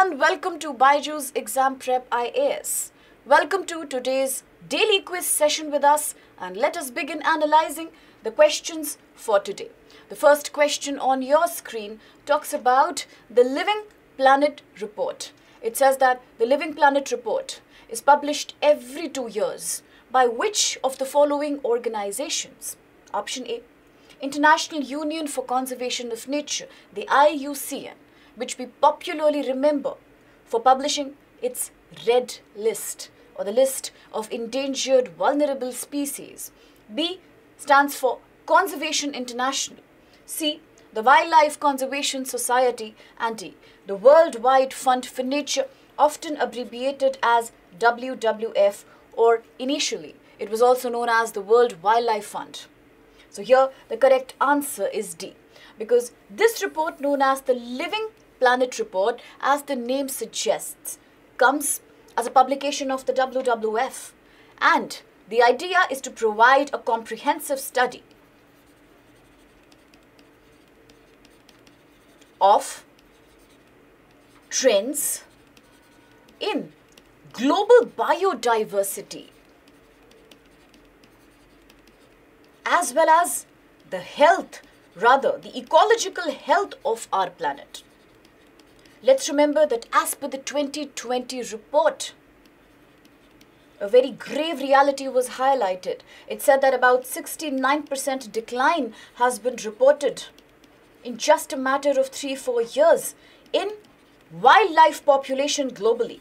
and welcome to BYJU'S Exam Prep IAS. Welcome to today's daily quiz session with us, and let us begin analyzing the questions for today. The first question on your screen talks about the Living Planet report. It says that the Living Planet report is published every 2 years by which of the following organizations? Option A, International Union for Conservation of Nature, the IUCN, which we popularly remember for publishing its Red List, or the list of endangered vulnerable species. B stands for Conservation International. C, the Wildlife Conservation Society. And D, the Worldwide Fund for Nature, often abbreviated as WWF, or initially it was also known as the World Wildlife Fund. So here the correct answer is D, because this report, known as the Living Planet report, as the name suggests, comes as a publication of the WWF, and the idea is to provide a comprehensive study of trends in global biodiversity as well as the ecological health of our planet. Let's remember that as per the 2020 report, a very grave reality was highlighted. It said that about 69% decline has been reported in just a matter of 3-4 years in wildlife population globally.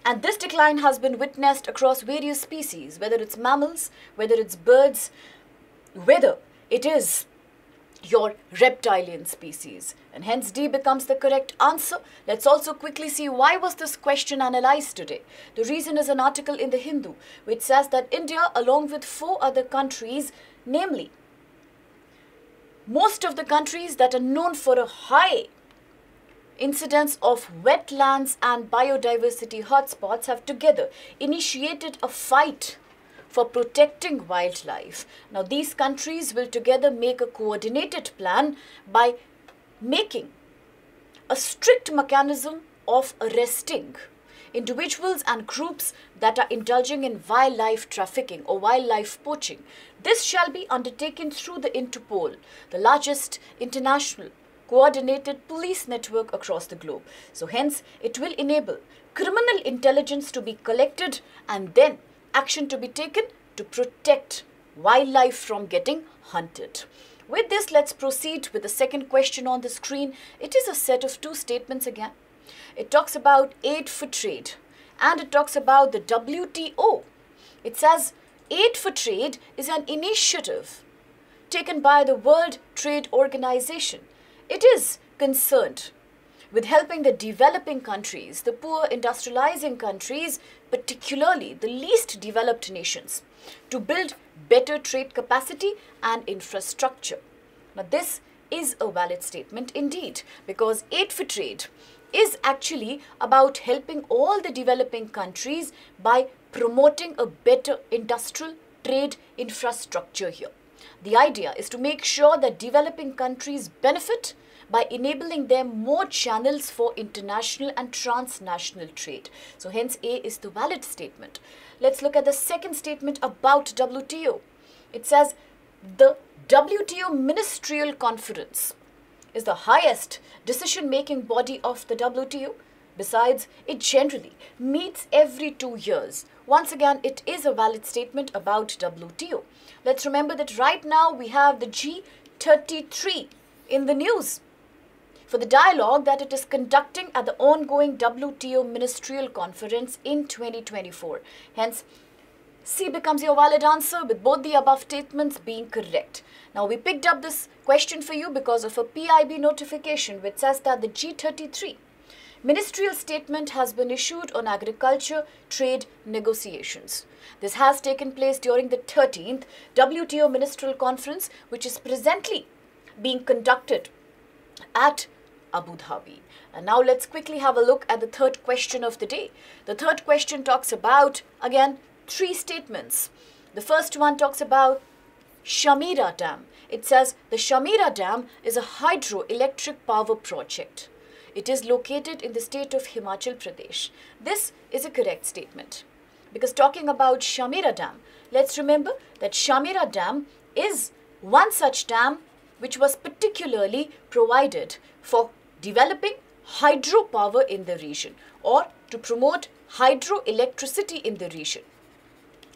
And this decline has been witnessed across various species, whether it's mammals, whether it's birds, whether it is your reptilian species, and hence D becomes the correct answer. Let's also quickly see why was this question analyzed today. The reason is an article in the Hindu which says that India, along with 4 other countries, namely most of the countries that are known for a high incidence of wetlands and biodiversity hotspots, have together initiated a fight for protecting wildlife. Now, these countries will together make a coordinated plan by making a strict mechanism of arresting individuals and groups that are indulging in wildlife trafficking or wildlife poaching. This shall be undertaken through the Interpol, the largest international coordinated police network across the globe. So hence, it will enable criminal intelligence to be collected and then action to be taken to protect wildlife from getting hunted. With this, let's proceed with the second question on the screen. It is a set of 2 statements again. It talks about aid for trade and it talks about the WTO. It says aid for trade is an initiative taken by the World Trade Organization. It is concerned with helping the developing countries, the poor industrializing countries, particularly the least developed nations, to build better trade capacity and infrastructure. Now, this is a valid statement indeed, because aid for trade is actually about helping all the developing countries by promoting a better industrial trade infrastructure here. The idea is to make sure that developing countries benefit by enabling them more channels for international and transnational trade. So hence A is the valid statement. Let's look at the second statement about WTO. It says the WTO Ministerial Conference is the highest decision-making body of the WTO. Besides, it generally meets every 2 years. Once again, it is a valid statement about WTO. Let's remember that right now we have the G33 in the news for the dialogue that it is conducting at the ongoing WTO Ministerial Conference in 2024. Hence, C becomes your valid answer, with both the above statements being correct. Now, we picked up this question for you because of a PIB notification which says that the G33 ministerial statement has been issued on agriculture trade negotiations. This has taken place during the 13th WTO Ministerial Conference, which is presently being conducted at Abu Dhabi. And now let's quickly have a look at the third question of the day. The third question talks about, again, 3 statements. The first one talks about Chamera Dam. It says the Chamera Dam is a hydroelectric power project. It is located in the state of Himachal Pradesh. This is a correct statement. Because talking about Chamera Dam, let's remember that Chamera Dam is one such dam which was particularly provided for developing hydropower in the region or to promote hydroelectricity in the region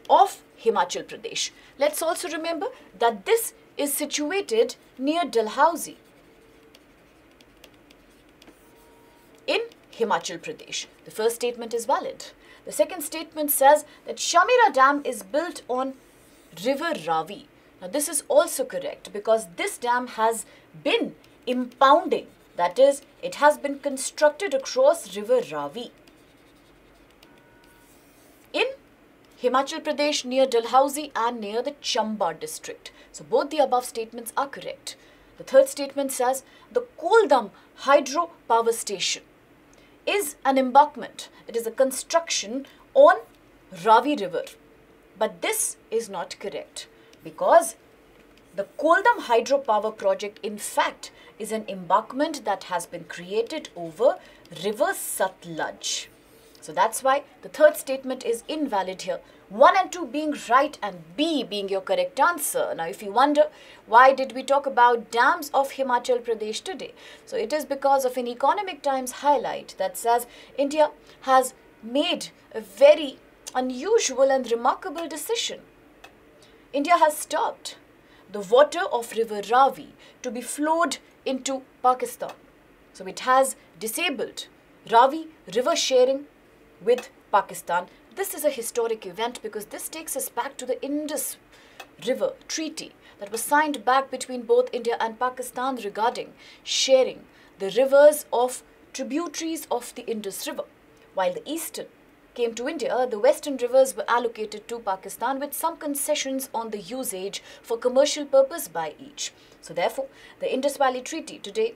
of Himachal Pradesh. Let's also remember that this is situated near Dalhousie in Himachal Pradesh. The first statement is valid. The second statement says that Chamera Dam is built on River Ravi. Now this is also correct because this dam has been impounding. That is, it has been constructed across River Ravi in Himachal Pradesh near Dalhousie and near the Chamba district. So both the above statements are correct. The third statement says the Koldam Hydro Power Station is an embankment. It is a construction on Ravi River. But this is not correct because the Koldam hydropower project in fact is an embankment that has been created over River Satluj. So that's why the third statement is invalid here. 1 and 2 being right and B being your correct answer. Now if you wonder why did we talk about dams of Himachal Pradesh today? So it is because of an Economic Times highlight that says India has made a very unusual and remarkable decision. India has stopped the water of River Ravi to be flowed into Pakistan. So it has disabled Ravi river sharing with Pakistan. This is a historic event because this takes us back to the Indus River Treaty that was signed back between both India and Pakistan regarding sharing the rivers of tributaries of the Indus River. While the eastern came to India, the western rivers were allocated to Pakistan with some concessions on the usage for commercial purpose by each. So therefore, the Indus Valley Treaty today,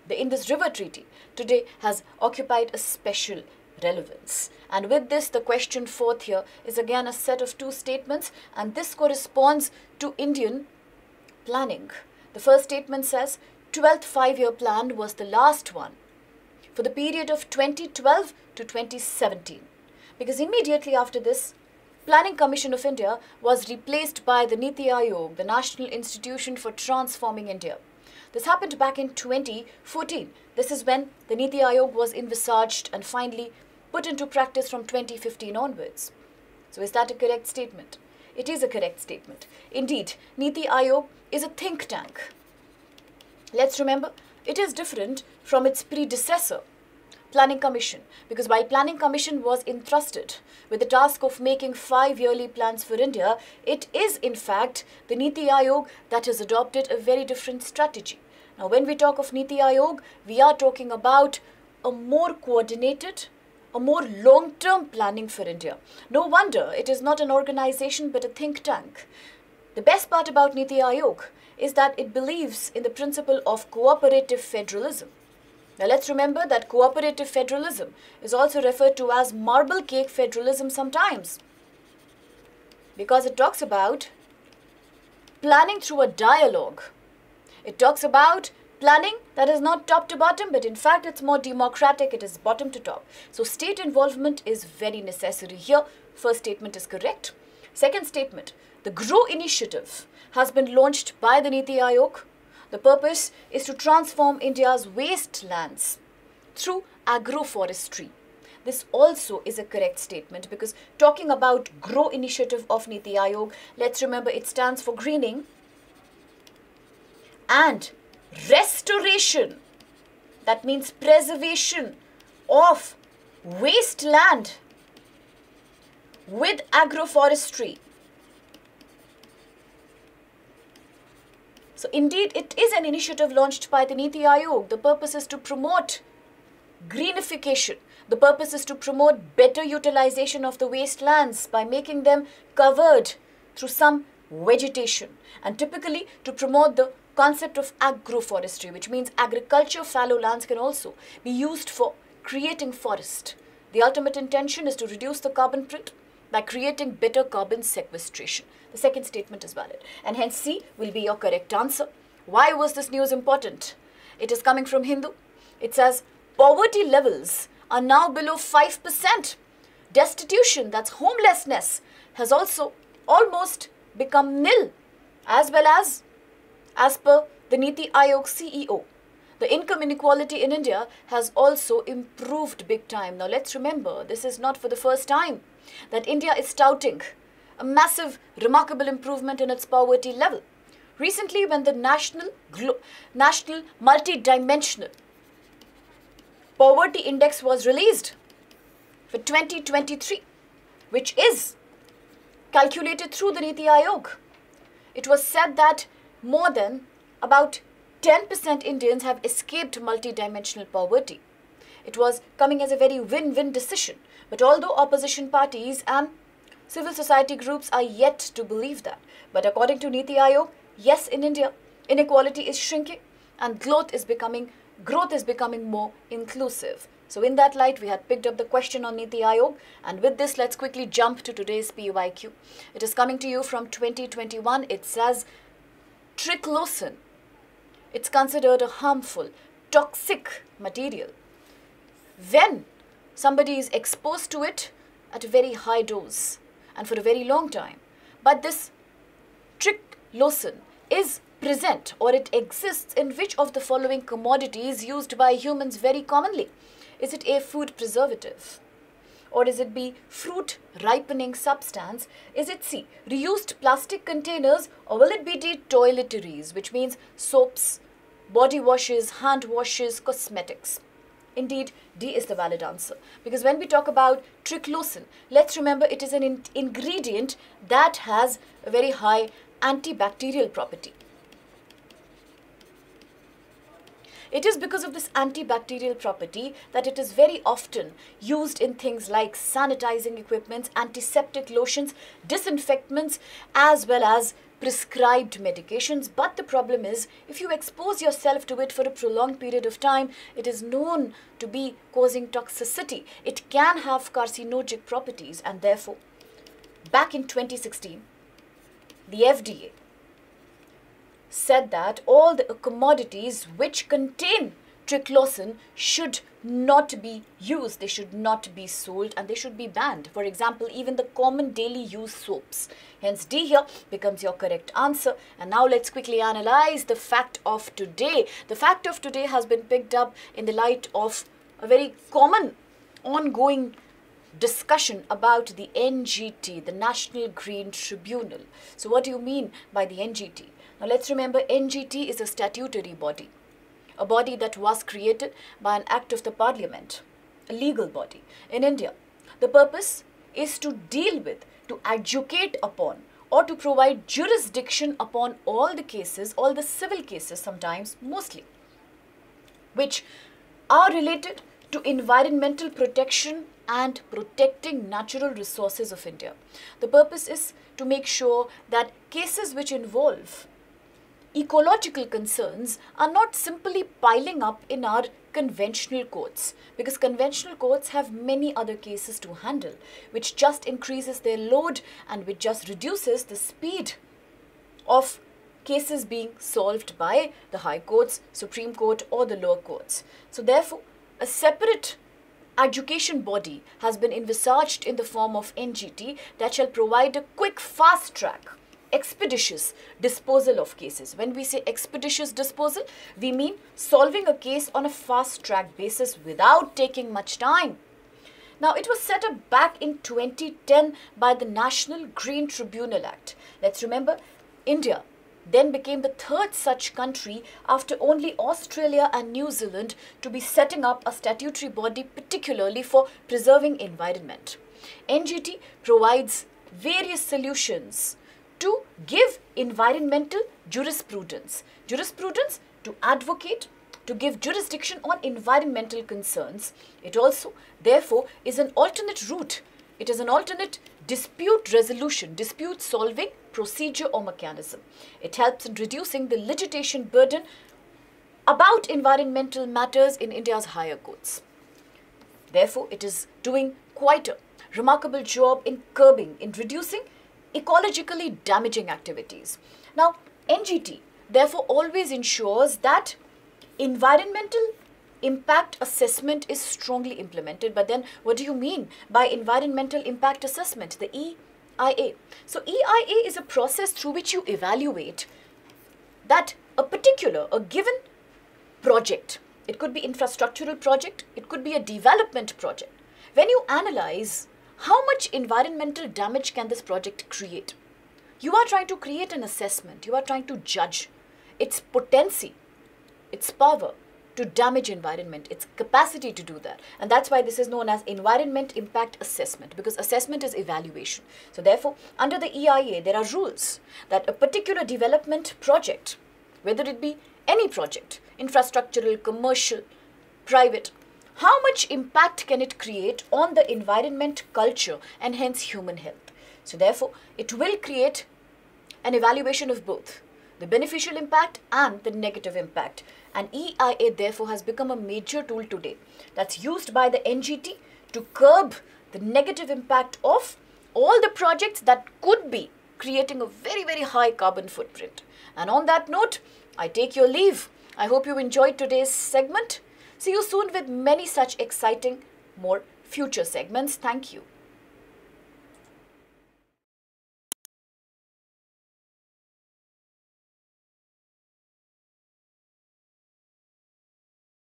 the Indus River Treaty today has occupied a special relevance. And with this, the question fourth here is again a set of two statements, and this corresponds to Indian planning. The first statement says 12th five-year plan was the last one for the period of 2012 to 2017. Because immediately after this, Planning Commission of India was replaced by the Niti Aayog, the National Institution for Transforming India. This happened back in 2014. This is when the Niti Aayog was envisaged and finally put into practice from 2015 onwards. So is that a correct statement? It is a correct statement. Indeed, Niti Aayog is a think tank. Let's remember, it is different from its predecessor, Planning Commission, because while Planning Commission was entrusted with the task of making 5 yearly plans for India, it is in fact the Niti Aayog that has adopted a very different strategy. Now when we talk of Niti Aayog, we are talking about a more coordinated, a more long-term planning for India. No wonder it is not an organization but a think tank. The best part about Niti Aayog is that it believes in the principle of cooperative federalism. Now let's remember that cooperative federalism is also referred to as marble cake federalism sometimes, because it talks about planning through a dialogue. It talks about planning that is not top to bottom, but in fact it's more democratic, it is bottom to top. So state involvement is very necessary here. First statement is correct. Second statement, the GROW initiative has been launched by the Niti Aayog. The purpose is to transform India's wastelands through agroforestry. This also is a correct statement because talking about GROW initiative of Niti Aayog, let's remember it stands for greening and restoration. That means preservation of wasteland with agroforestry. So indeed, it is an initiative launched by the Niti Aayog. The purpose is to promote greenification. The purpose is to promote better utilization of the wastelands by making them covered through some vegetation. And typically to promote the concept of agroforestry, which means agriculture fallow lands can also be used for creating forest. The ultimate intention is to reduce the carbon print by creating better carbon sequestration. The second statement is valid, and hence C will be your correct answer. Why was this news important? It is coming from Hindu. It says, Poverty levels are now below 5%. Destitution, that's homelessness, has also almost become nil, as well as per the Niti Aayog CEO. The income inequality in India has also improved big time. Now let's remember, this is not for the first time that India is touting a massive, remarkable improvement in its poverty level. Recently, when the national multi-dimensional poverty index was released for 2023, which is calculated through the Niti Aayog, it was said that more than about 10% Indians have escaped multi-dimensional poverty. It was coming as a very win-win decision. But although opposition parties and civil society groups are yet to believe that, but according to Niti Aayog, yes, in India, inequality is shrinking and growth is becoming more inclusive. So in that light, we had picked up the question on Niti Aayog, and with this, let's quickly jump to today's PYQ. It is coming to you from 2021. It says, triclosan. It's considered a harmful, toxic material when somebody is exposed to it at a very high dose and for a very long time. But this triclosan is present, or it exists in which of the following commodities used by humans very commonly? Is it A, food preservative? Or is it B, fruit ripening substance? Is it C, reused plastic containers? Or will it be D, toiletries, which means soaps, body washes, hand washes, cosmetics? Indeed, D is the valid answer. Because when we talk about triclosan, let's remember it is an ingredient that has a very high antibacterial property. It is because of this antibacterial property that it is very often used in things like sanitizing equipments, antiseptic lotions, disinfectants, as well as prescribed medications. But the problem is, if you expose yourself to it for a prolonged period of time, it is known to be causing toxicity. It can have carcinogenic properties, and therefore, back in 2016, the FDA said that all the commodities which contain triclosan should not be used, they should not be sold, and they should be banned. For example, even the common daily use soaps. Hence D here becomes your correct answer. And now let's quickly analyze the fact of today. The fact of today has been picked up in the light of a very common ongoing discussion about the NGT, the National Green Tribunal. So what do you mean by the NGT? Now let's remember, NGT is a statutory body, a body that was created by an act of the parliament, a legal body in India. The purpose is to deal with, to educate upon, or to provide jurisdiction upon all the cases, all the civil cases sometimes, mostly, which are related to environmental protection and protecting natural resources of India. The purpose is to make sure that cases which involve ecological concerns are not simply piling up in our conventional courts, because conventional courts have many other cases to handle, which just increases their load and which just reduces the speed of cases being solved by the High Courts, Supreme Court, or the lower courts. So therefore, a separate education body has been envisaged in the form of NGT that shall provide a quick, fast track, expeditious disposal of cases. When we say expeditious disposal, we mean solving a case on a fast track basis without taking much time. Now, it was set up back in 2010 by the National Green Tribunal Act. Let's remember, India then became the third such country after only Australia and New Zealand to be setting up a statutory body particularly for preserving environment. NGT provides various solutions to give environmental jurisprudence. Jurisprudence to advocate, to give jurisdiction on environmental concerns. It also, therefore, is an alternate route. It is an alternate dispute resolution, dispute solving procedure or mechanism. It helps in reducing the litigation burden about environmental matters in India's higher courts. Therefore, it is doing quite a remarkable job in curbing, in reducing ecologically damaging activities. Now, NGT therefore always ensures that environmental impact assessment is strongly implemented. But then what do you mean by environmental impact assessment? The EIA. So EIA is a process through which you evaluate that a given project. It could be infrastructural project, it could be a development project. When you analyze how much environmental damage can this project create, you are trying to create an assessment, you are trying to judge its potency, its power to damage environment, its capacity to do that. And that's why this is known as environment impact assessment, because assessment is evaluation. So therefore, under the EIA, there are rules that a particular development project, whether it be any project, infrastructural, commercial, private, how much impact can it create on the environment, culture, and hence human health. So therefore, it will create an evaluation of both the beneficial impact and the negative impact. And EIA therefore has become a major tool today that's used by the NGT to curb the negative impact of all the projects that could be creating a very, very high carbon footprint. And on that note, I take your leave. I hope you enjoyed today's segment. See you soon with many such exciting, more future segments. Thank you.